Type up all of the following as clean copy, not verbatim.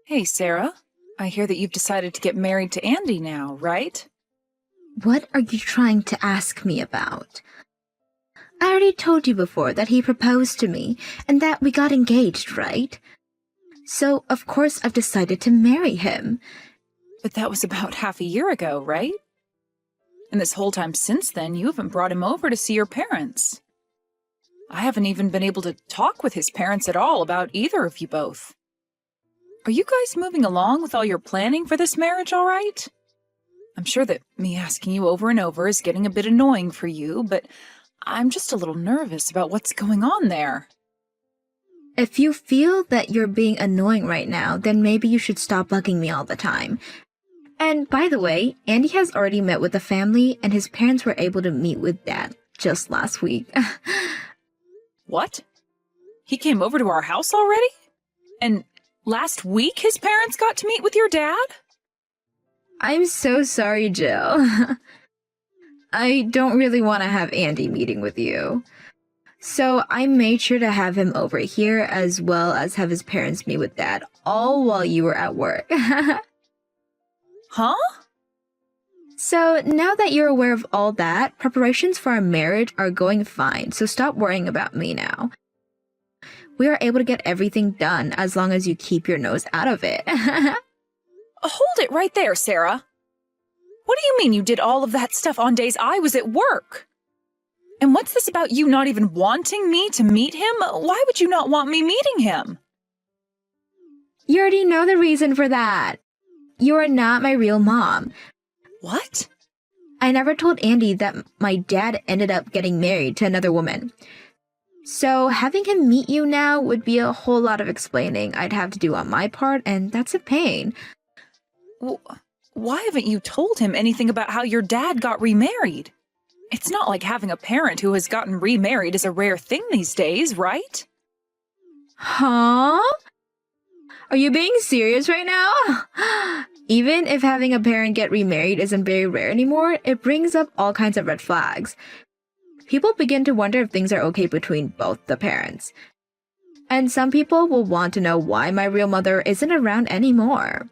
Hey, Sarah. I hear that you've decided to get married to Andy now, right? What are you trying to ask me about? I already told you before that he proposed to me and that we got engaged, right? So, of course, I've decided to marry him. But that was about half a year ago, right? And this whole time since then, you haven't brought him over to see your parents. I haven't even been able to talk with his parents at all about either of you both. Are you guys moving along with all your planning for this marriage all right? I'm sure that me asking you over and over is getting a bit annoying for you, but I'm just a little nervous about what's going on there. If you feel that you're being annoying right now, then maybe you should stop bugging me all the time. And by the way, Andy has already met with the family, and his parents were able to meet with Dad just last week. What? He came over to our house already? And last week his parents got to meet with your dad? I'm so sorry, Jill. I don't really want to have Andy meeting with you. So I made sure to have him over here as well as have his parents meet with Dad, all while you were at work. Huh? So now that you're aware of all that, preparations for our marriage are going fine, so stop worrying about me now. We are able to get everything done as long as you keep your nose out of it. Hold it right there, Sarah. What do you mean you did all of that stuff on days I was at work? And what's this about you not even wanting me to meet him? Why would you not want me meeting him? You already know the reason for that. You are not my real mom. What? I never told Andy that my dad ended up getting married to another woman. So having him meet you now would be a whole lot of explaining I'd have to do on my part, and that's a pain. Why haven't you told him anything about how your dad got remarried? It's not like having a parent who has gotten remarried is a rare thing these days, right? Huh? Are you being serious right now? Even if having a parent get remarried isn't very rare anymore, it brings up all kinds of red flags. People begin to wonder if things are okay between both the parents. And some people will want to know why my real mother isn't around anymore.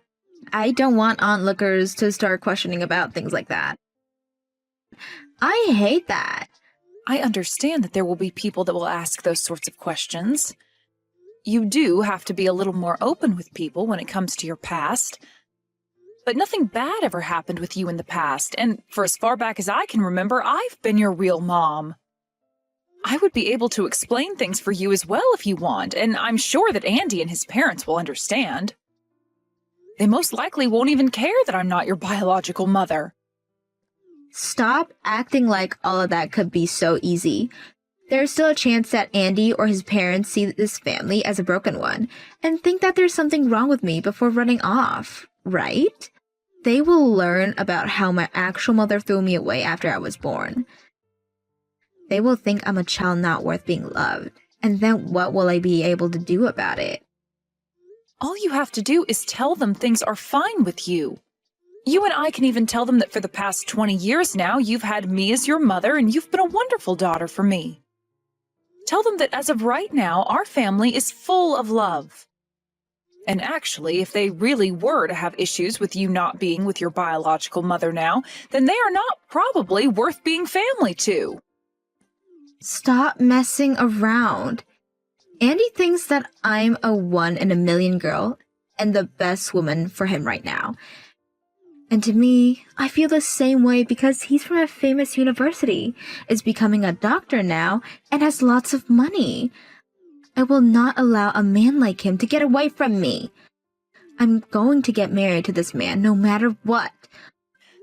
I don't want onlookers to start questioning about things like that. I hate that. I understand that there will be people that will ask those sorts of questions. You do have to be a little more open with people when it comes to your past. But nothing bad ever happened with you in the past, and for as far back as I can remember, I've been your real mom. I would be able to explain things for you as well if you want, and I'm sure that Andy and his parents will understand. They most likely won't even care that I'm not your biological mother. Stop acting like all of that could be so easy. There's still a chance that Andy or his parents see this family as a broken one and think that there's something wrong with me before running off, right? They will learn about how my actual mother threw me away after I was born. They will think I'm a child not worth being loved, and then what will I be able to do about it? All you have to do is tell them things are fine with you. You and I can even tell them that for the past 20 years now, you've had me as your mother and you've been a wonderful daughter for me. Tell them that as of right now, our family is full of love. And actually, if they really were to have issues with you not being with your biological mother now, then they are not probably worth being family to. Stop messing around. Andy thinks that I'm a 1 in a million girl and the best woman for him right now. And to me, I feel the same way because he's from a famous university, is becoming a doctor now, and has lots of money. I will not allow a man like him to get away from me. I'm going to get married to this man no matter what.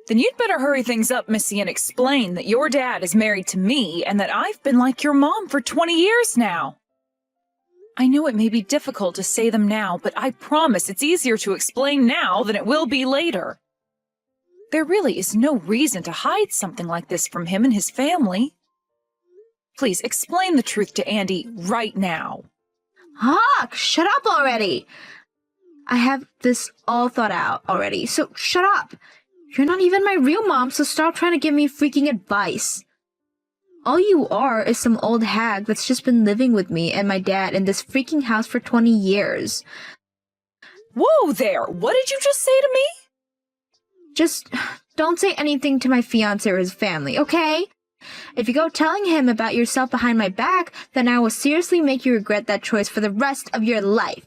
Then you'd better hurry things up, Missy, and explain that your dad is married to me and that I've been like your mom for 20 years now. I know it may be difficult to say them now, but I promise it's easier to explain now than it will be later. There really is no reason to hide something like this from him and his family. Please explain the truth to Andy right now. Hawk, shut up already! I have this all thought out already, so shut up! You're not even my real mom, so stop trying to give me freaking advice. All you are is some old hag that's just been living with me and my dad in this freaking house for 20 years. Whoa there! What did you just say to me? Just don't say anything to my fiancé or his family, okay? If you go telling him about yourself behind my back, then I will seriously make you regret that choice for the rest of your life.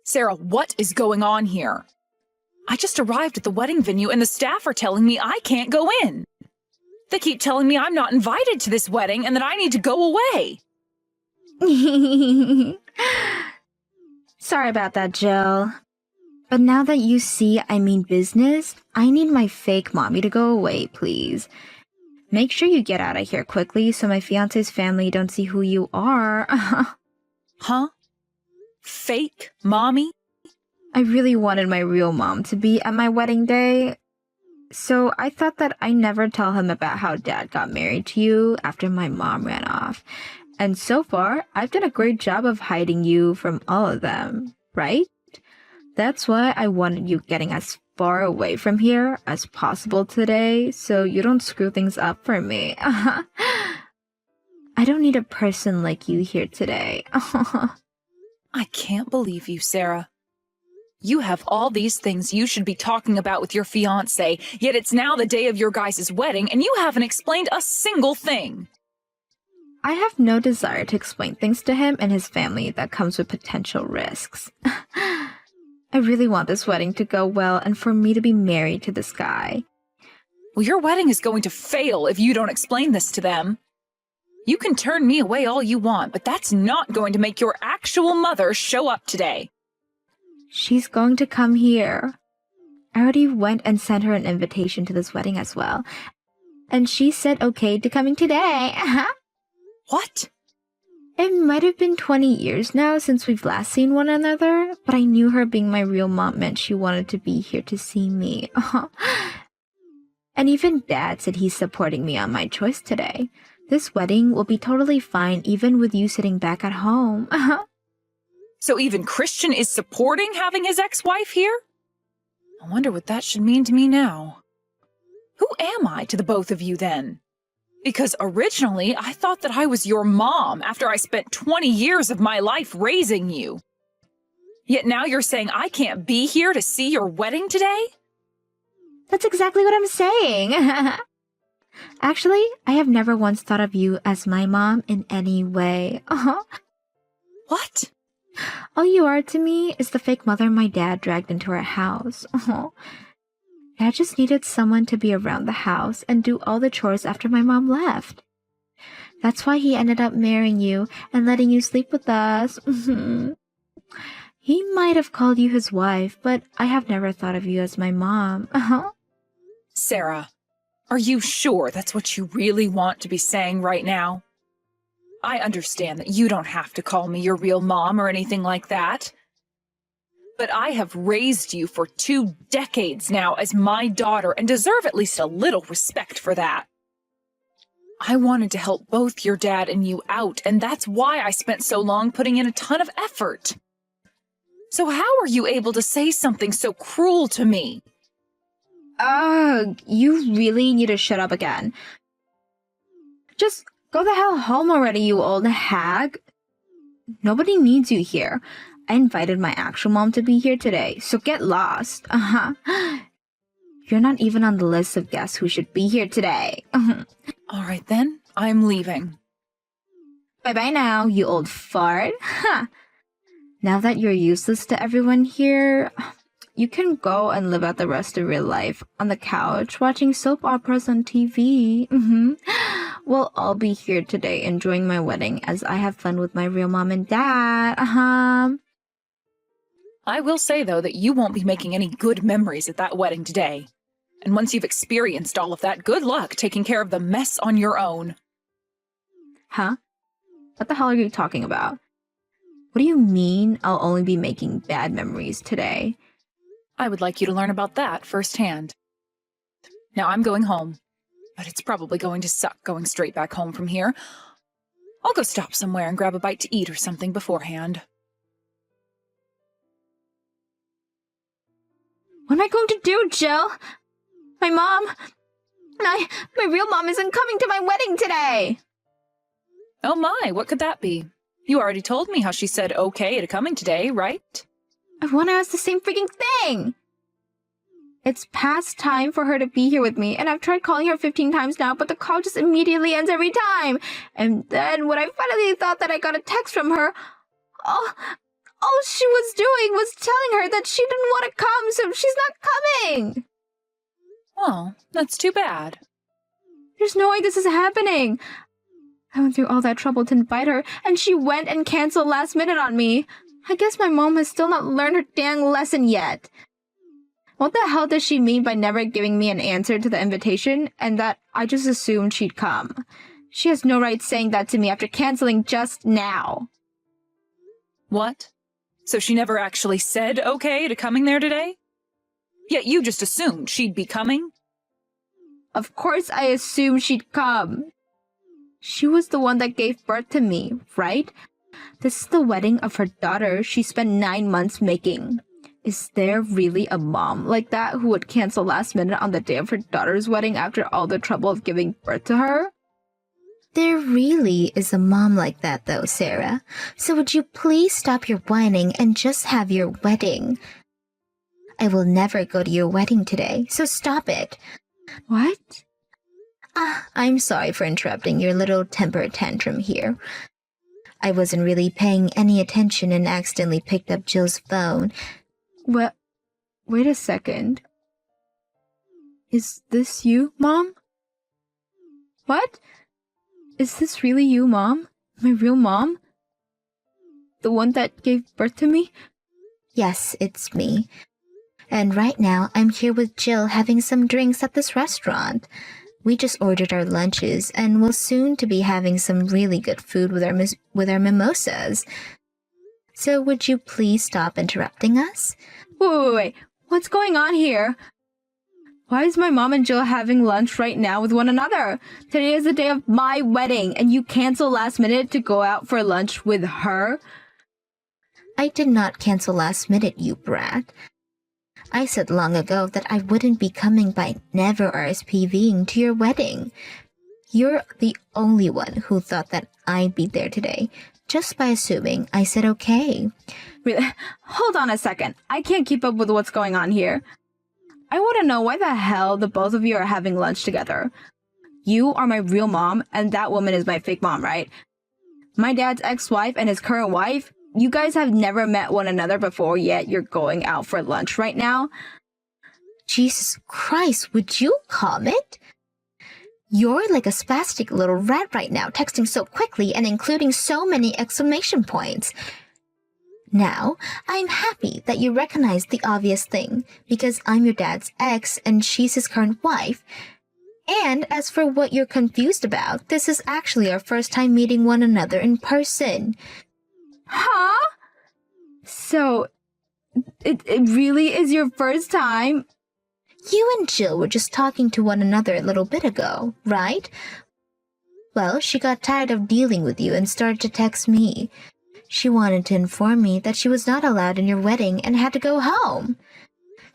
Sarah, what is going on here? I just arrived at the wedding venue and the staff are telling me I can't go in. They keep telling me I'm not invited to this wedding and that I need to go away. Sorry about that, Jill. But now that you see I mean business, I need my fake mommy to go away, please. Make sure you get out of here quickly so my fiance's family don't see who you are. Huh? Fake mommy? I really wanted my real mom to be at my wedding day. So I thought that I never tell him about how dad got married to you after my mom ran off. And so far, I've done a great job of hiding you from all of them, right? That's why I wanted you getting as far away from here as possible today so you don't screw things up for me. I don't need a person like you here today. I can't believe you, Sarah. You have all these things you should be talking about with your fiancé, yet it's now the day of your guys' wedding and you haven't explained a single thing. I have no desire to explain things to him and his family that comes with potential risks. I really want this wedding to go well and for me to be married to this guy. Well, your wedding is going to fail if you don't explain this to them. You can turn me away all you want, but that's not going to make your actual mother show up today. She's going to come here. I already went and sent her an invitation to this wedding as well. And she said okay to coming today. What? It might have been 20 years now since we've last seen one another, but I knew her being my real mom meant she wanted to be here to see me. And even Dad said he's supporting me on my choice today. This wedding will be totally fine even with you sitting back at home. So even Christian is supporting having his ex-wife here? I wonder what that should mean to me now. Who am I to the both of you then? Because originally I thought that I was your mom after I spent 20 years of my life raising you. Yet now you're saying I can't be here to see your wedding today? That's exactly what I'm saying. Actually, I have never once thought of you as my mom in any way. What? All you are to me is the fake mother my dad dragged into our house. Dad just needed someone to be around the house and do all the chores after my mom left. That's why he ended up marrying you and letting you sleep with us. He might have called you his wife, but I have never thought of you as my mom. Sarah, are you sure that's what you really want to be saying right now? I understand that you don't have to call me your real mom or anything like that. But I have raised you for 2 decades now as my daughter and deserve at least a little respect for that. I wanted to help both your dad and you out, and that's why I spent so long putting in a ton of effort. So how are you able to say something so cruel to me? Ugh, you really need to shut up again. Just go the hell home already, you old hag. Nobody needs you here. I invited my actual mom to be here today, so get lost. You're not even on the list of guests who should be here today. All right then, I'm leaving. Bye-bye now, you old fart. Now that you're useless to everyone here, you can go and live out the rest of your life on the couch watching soap operas on TV. We'll all be here today enjoying my wedding as I have fun with my real mom and dad. I will say, though, that you won't be making any good memories at that wedding today. And once you've experienced all of that, good luck taking care of the mess on your own. Huh? What the hell are you talking about? What do you mean I'll only be making bad memories today? I would like you to learn about that firsthand. Now I'm going home, but it's probably going to suck going straight back home from here. I'll go stop somewhere and grab a bite to eat or something beforehand. What am I going to do, Jill? My real mom isn't coming to my wedding today. Oh my, what could that be? You already told me how she said okay to coming today, right? I want to ask the same freaking thing. It's past time for her to be here with me, and I've tried calling her 15 times now, but the call just immediately ends every time. And then when I finally thought that I got a text from her, oh she was doing was telling her that she didn't want to come, so she's not coming. Oh, that's too bad. There's no way this is happening. I went through all that trouble to invite her, and she went and canceled last minute on me. I guess my mom has still not learned her dang lesson yet. What the hell does she mean by never giving me an answer to the invitation, and that I just assumed she'd come? She has no right saying that to me after canceling just now. What? So she never actually said okay to coming there today? Yet you just assumed she'd be coming? Of course I assumed she'd come. She was the one that gave birth to me, right? This is the wedding of her daughter she spent 9 months making. Is there really a mom like that who would cancel last minute on the day of her daughter's wedding after all the trouble of giving birth to her? There really is a mom like that though, Sarah. So would you please stop your whining and just have your wedding? I will never go to your wedding today, so stop it. What? I'm sorry for interrupting your little temper tantrum here. I wasn't really paying any attention and accidentally picked up Jill's phone. What? Wait a second. Is this you, Mom? What? Is this really you, Mom? My real mom? The one that gave birth to me? Yes, it's me. And right now, I'm here with Jill having some drinks at this restaurant. We just ordered our lunches and will soon to be having some really good food with our mimosas. So would you please stop interrupting us? Wait. What's going on here? Why is my mom and Jill having lunch right now with one another? Today is the day of my wedding, and you cancel last minute to go out for lunch with her? I did not cancel last minute, you brat. I said long ago that I wouldn't be coming by never RSVPing to your wedding. You're the only one who thought that I'd be there today, just by assuming I said okay. Really? Hold on a second. I can't keep up with what's going on here. I want to know why the hell the both of you are having lunch together. You are my real mom, and that woman is my fake mom, right? My dad's ex-wife and his current wife? You guys have never met one another before, yet you're going out for lunch right now? Jesus Christ, would you comment? You're like a spastic little rat right now, texting so quickly and including so many exclamation points. Now, I'm happy that you recognize the obvious thing, because I'm your dad's ex and she's his current wife. And as for what you're confused about, this is actually our first time meeting one another in person. Huh? So, it really is your first time? You and Jill were just talking to one another a little bit ago, right? Well, she got tired of dealing with you and started to text me. She wanted to inform me that she was not allowed in your wedding and had to go home.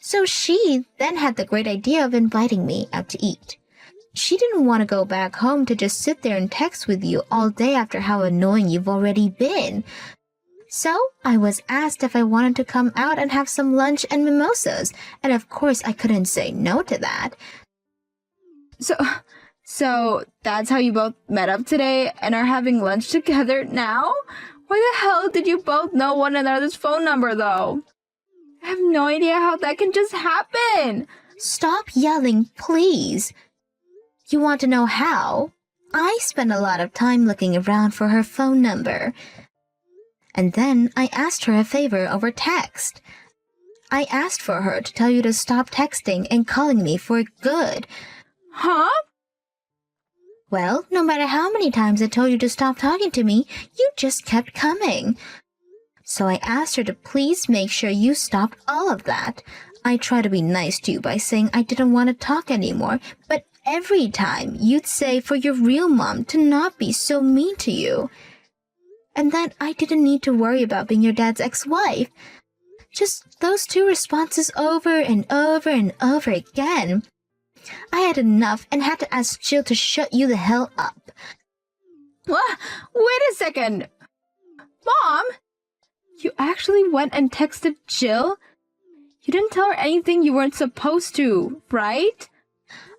So she then had the great idea of inviting me out to eat. She didn't want to go back home to just sit there and text with you all day after how annoying you've already been. So I was asked if I wanted to come out and have some lunch and mimosas, and of course I couldn't say no to that. So that's how you both met up today and are having lunch together now? Why the hell did you both know one another's phone number, though? I have no idea how that can just happen. Stop yelling, please. You want to know how? I spent a lot of time looking around for her phone number. And then I asked her a favor over text. I asked for her to tell you to stop texting and calling me for good. Huh? Well, no matter how many times I told you to stop talking to me, you just kept coming. So I asked her to please make sure you stopped all of that. I tried to be nice to you by saying I didn't want to talk anymore, but every time you'd say for your real mom to not be so mean to you. And that I didn't need to worry about being your dad's ex-wife. Just those two responses over and over and over again. I had enough and had to ask Jill to shut you the hell up. What? Wait a second. Mom? You actually went and texted Jill? You didn't tell her anything you weren't supposed to, right?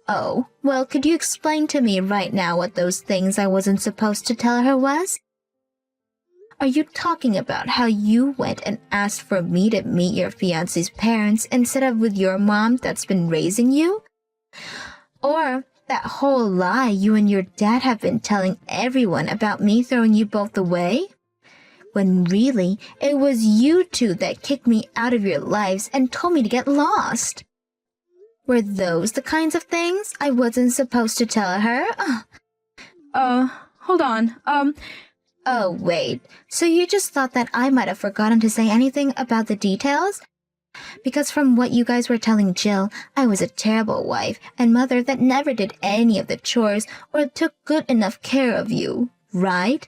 Oh, well, could you explain to me right now what those things I wasn't supposed to tell her was? Are you talking about how you went and asked for me to meet your fiancé's parents instead of with your mom that's been raising you? Or that whole lie you and your dad have been telling everyone about me throwing you both away? When really, it was you two that kicked me out of your lives and told me to get lost. Were those the kinds of things I wasn't supposed to tell her? Hold on. Oh, wait. So you just thought that I might have forgotten to say anything about the details? Because from what you guys were telling Jill, I was a terrible wife and mother that never did any of the chores or took good enough care of you, right?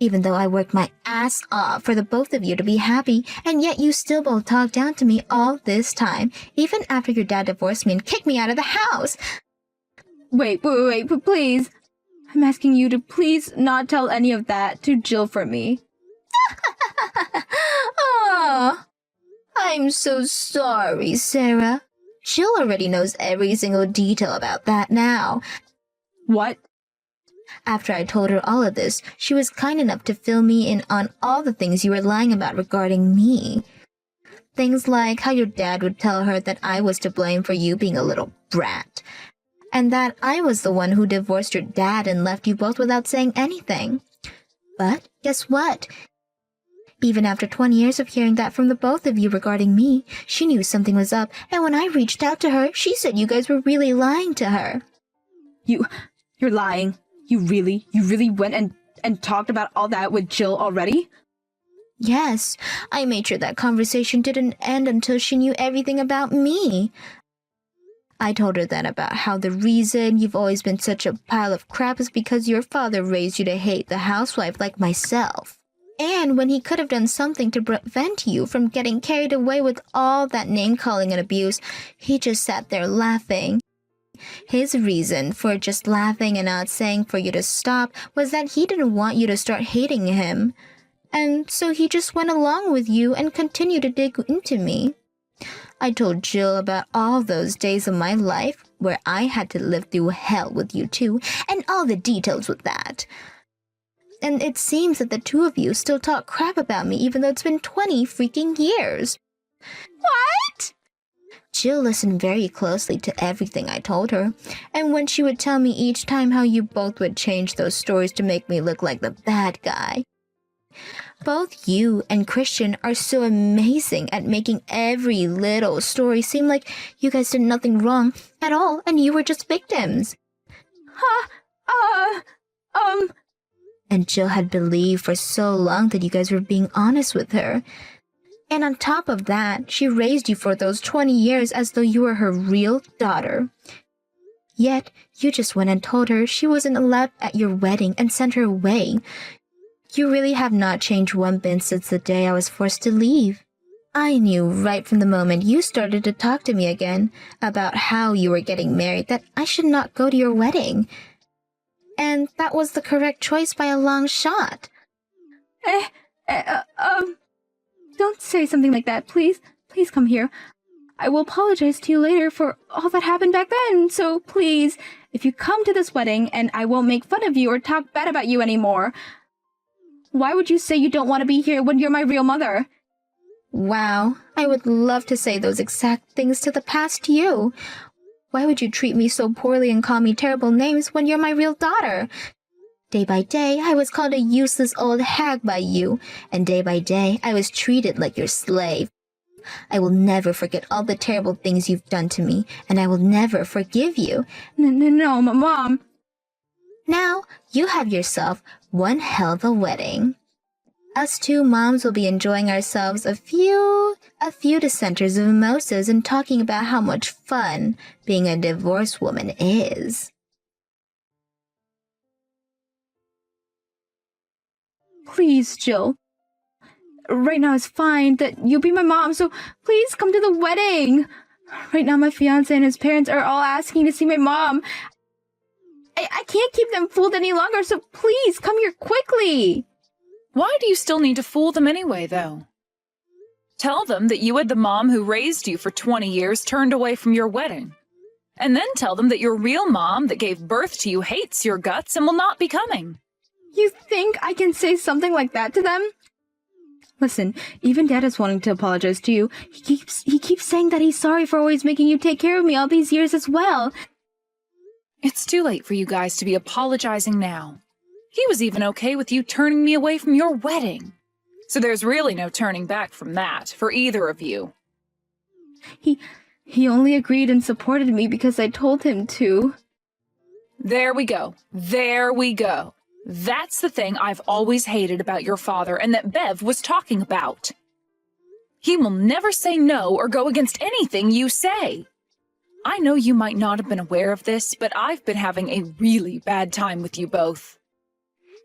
Even though I worked my ass off for the both of you to be happy, and yet you still both talked down to me all this time, even after your dad divorced me and kicked me out of the house. Wait, please. I'm asking you to please not tell any of that to Jill for me. Aw, I'm so sorry, Sarah. Jill already knows every single detail about that now. What? After I told her all of this, she was kind enough to fill me in on all the things you were lying about regarding me. Things like how your dad would tell her that I was to blame for you being a little brat, and that I was the one who divorced your dad and left you both without saying anything. But guess what? Even after 20 years of hearing that from the both of you regarding me, she knew something was up, and when I reached out to her, she said you guys were really lying to her. You're lying. You really went and talked about all that with Jill already? Yes, I made sure that conversation didn't end until she knew everything about me. I told her then about how the reason you've always been such a pile of crap is because your father raised you to hate the housewife like myself. And when he could have done something to prevent you from getting carried away with all that name-calling and abuse, he just sat there laughing. His reason for just laughing and not saying for you to stop was that he didn't want you to start hating him. And so he just went along with you and continued to dig into me. I told Jill about all those days of my life where I had to live through hell with you two, and all the details with that. And it seems that the two of you still talk crap about me even though it's been 20 freaking years. What? Jill listened very closely to everything I told her, and when she would tell me each time how you both would change those stories to make me look like the bad guy. Both you and Christian are so amazing at making every little story seem like you guys did nothing wrong at all and you were just victims. And Jill had believed for so long that you guys were being honest with her. And on top of that, she raised you for those 20 years as though you were her real daughter. Yet, you just went and told her she wasn't allowed at your wedding and sent her away. You really have not changed one bit since the day I was forced to leave. I knew right from the moment you started to talk to me again about how you were getting married that I should not go to your wedding. And that was the correct choice by a long shot. Don't say something like that, please. Please come here. I will apologize to you later for all that happened back then, so please, if you come to this wedding and I won't make fun of you or talk bad about you anymore. Why would you say you don't want to be here when you're my real mother? Wow, I would love to say those exact things to the past you. Why would you treat me so poorly and call me terrible names when you're my real daughter? Day by day, I was called a useless old hag by you, and day by day, I was treated like your slave. I will never forget all the terrible things you've done to me, and I will never forgive you. No, Mom. Now, you have yourself one hell of a wedding. Us two moms will be enjoying ourselves a few dissenters of mimosas and talking about how much fun being a divorced woman is. Please, Jill. Right now it's fine that you'll be my mom, so please come to the wedding. Right now my fiancé and his parents are all asking to see my mom. I can't keep them fooled any longer, so please come here quickly. Why do you still need to fool them anyway, though? Tell them that you had the mom who raised you for 20 years turned away from your wedding. And then tell them that your real mom that gave birth to you hates your guts and will not be coming. You think I can say something like that to them? Listen, even Dad is wanting to apologize to you. He keeps saying that he's sorry for always making you take care of me all these years as well. It's too late for you guys to be apologizing now. He was even okay with you turning me away from your wedding. So there's really no turning back from that for either of you. He only agreed and supported me because I told him to. There we go. There we go. That's the thing I've always hated about your father and that Bev was talking about. He will never say no or go against anything you say. I know you might not have been aware of this, but I've been having a really bad time with you both.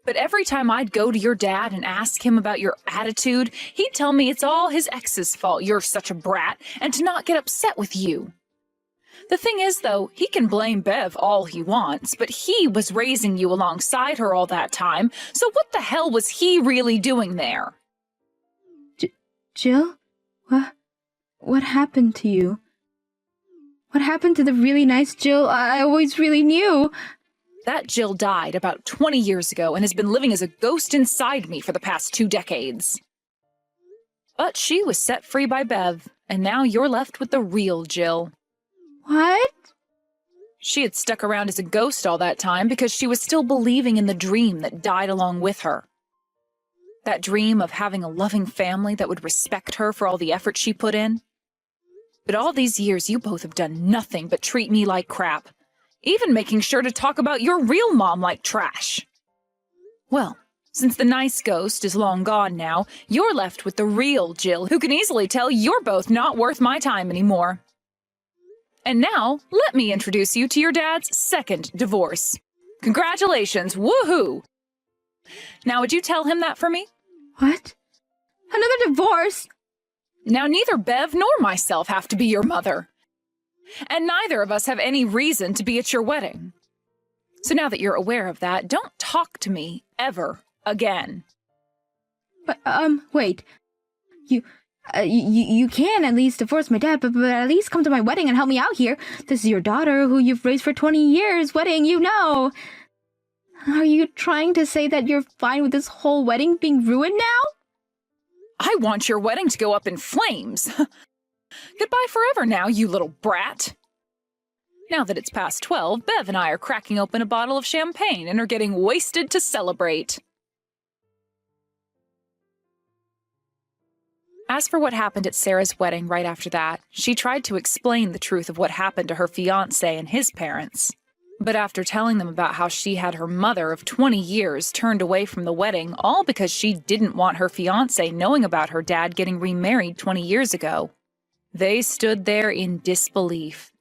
But every time I'd go to your dad and ask him about your attitude, he'd tell me it's all his ex's fault you're such a brat and to not get upset with you. The thing is, though, he can blame Bev all he wants, but he was raising you alongside her all that time, so what the hell was he really doing there? Jill? What happened to you? What happened to the really nice Jill I always really knew? That Jill died about 20 years ago and has been living as a ghost inside me for the past 2 decades. But she was set free by Bev, and now you're left with the real Jill. What? She had stuck around as a ghost all that time because she was still believing in the dream that died along with her. That dream of having a loving family that would respect her for all the effort she put in. But all these years, you both have done nothing but treat me like crap, even making sure to talk about your real mom like trash. Well, since the nice ghost is long gone now, you're left with the real Jill, who can easily tell you're both not worth my time anymore. And now, let me introduce you to your dad's second divorce. Congratulations, woohoo! Now, would you tell him that for me? What? Another divorce? Now, neither Bev nor myself have to be your mother. And neither of us have any reason to be at your wedding. So now that you're aware of that, don't talk to me ever again. But, wait. You can at least divorce my dad, but at least come to my wedding and help me out here. This is your daughter, who you've raised for 20 years. Wedding, you know. Are you trying to say that you're fine with this whole wedding being ruined now? I want your wedding to go up in flames. Goodbye forever now, you little brat. Now that it's past 12, Bev and I are cracking open a bottle of champagne and are getting wasted to celebrate. As for what happened at Sarah's wedding right after that, she tried to explain the truth of what happened to her fiancé and his parents. But after telling them about how she had her mother of 20 years turned away from the wedding, all because she didn't want her fiancé knowing about her dad getting remarried 20 years ago, they stood there in disbelief.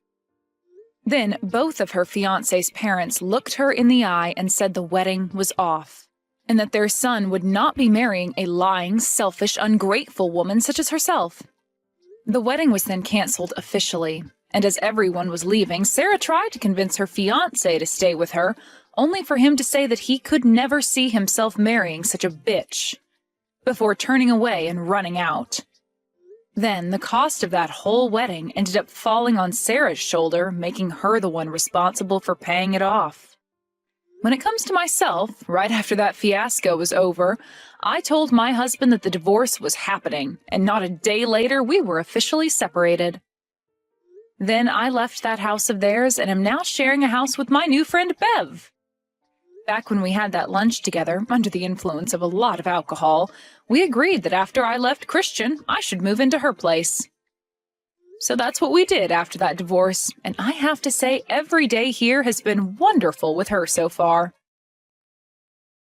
Then both of her fiancé's parents looked her in the eye and said the wedding was off, and that their son would not be marrying a lying, selfish, ungrateful woman such as herself. The wedding was then canceled officially, and as everyone was leaving, Sarah tried to convince her fiancé to stay with her, only for him to say that he could never see himself marrying such a bitch, before turning away and running out. Then the cost of that whole wedding ended up falling on Sarah's shoulder, making her the one responsible for paying it off. When it comes to myself, right after that fiasco was over, I told my husband that the divorce was happening, and not a day later we were officially separated. Then I left that house of theirs and am now sharing a house with my new friend Bev. Back when we had that lunch together, under the influence of a lot of alcohol, we agreed that after I left Christian, I should move into her place. So that's what we did after that divorce, and I have to say every day here has been wonderful with her so far.